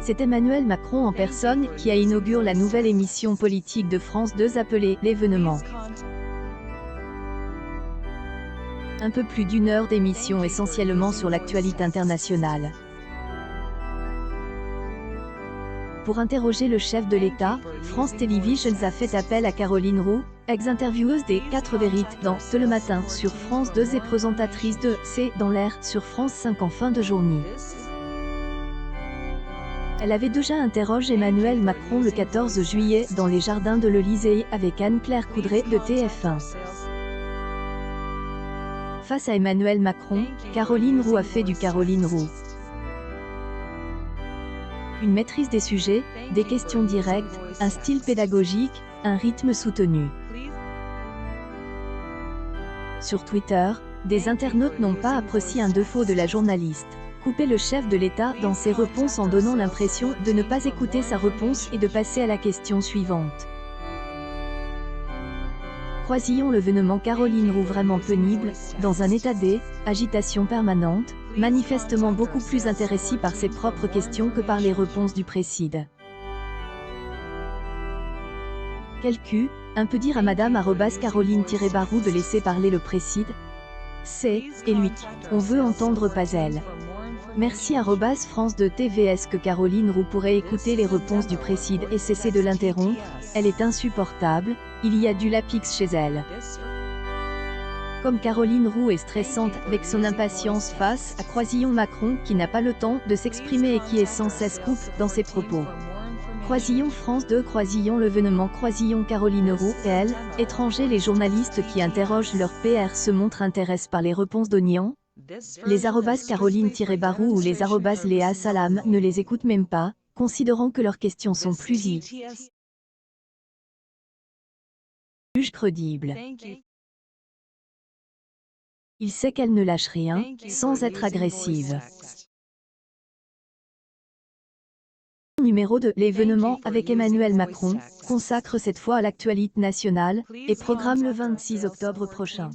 C'est Emmanuel Macron en personne qui a inauguré la nouvelle émission politique de France 2 appelée « L'événement ». Un peu plus d'une heure d'émission essentiellement sur l'actualité internationale. Pour interroger le chef de l'État, France Télévisions a fait appel à Caroline Roux, ex-intervieweuse des 4 Vérités dans « Le Matin » sur France 2 et présentatrice de « C'est dans l'air » sur France 5 en fin de journée. Elle avait déjà interrogé Emmanuel Macron le 14 juillet dans les jardins de l'Élysée avec Anne-Claire Coudray de TF1. Face à Emmanuel Macron, Caroline Roux a fait du Caroline Roux. Une maîtrise des sujets, des questions directes, un style pédagogique, un rythme soutenu. Sur Twitter, des internautes n'ont pas apprécié un défaut de la journaliste. Couper le chef de l'État dans ses réponses en donnant l'impression de ne pas écouter sa réponse et de passer à la question suivante. Croisillon l'événement Caroline Roux vraiment pénible, dans un état d'agitation permanente, manifestement beaucoup plus intéressée par ses propres questions que par les réponses du préside. Quel cul, un peut dire à Madame Caroline-Barroux de laisser parler le préside. C'est, et lui, on veut entendre pas elle. Merci France 2 TV. Est-ce que Caroline Roux pourrait écouter les réponses du préside et cesser de l'interrompre? Elle est insupportable, il y a du lapix chez elle. Comme Caroline Roux est stressante avec son impatience face à Croisillon Macron qui n'a pas le temps de s'exprimer et qui est sans cesse coupe dans ses propos. Croisillon France 2 Croisillon l'événement Croisillon Caroline Roux et elle, étrangers les journalistes qui interrogent leur PR se montrent intéressés par les réponses d'Oignan. Les Caroline-Barroux ou les Léa Salam ne les écoutent même pas, considérant que leurs questions sont plus crédibles. Il sait qu'elle ne lâche rien, sans être agressive. Numéro 2 l'événement avec Emmanuel Macron, consacre cette fois à l'actualité nationale, et programme le 26 octobre prochain.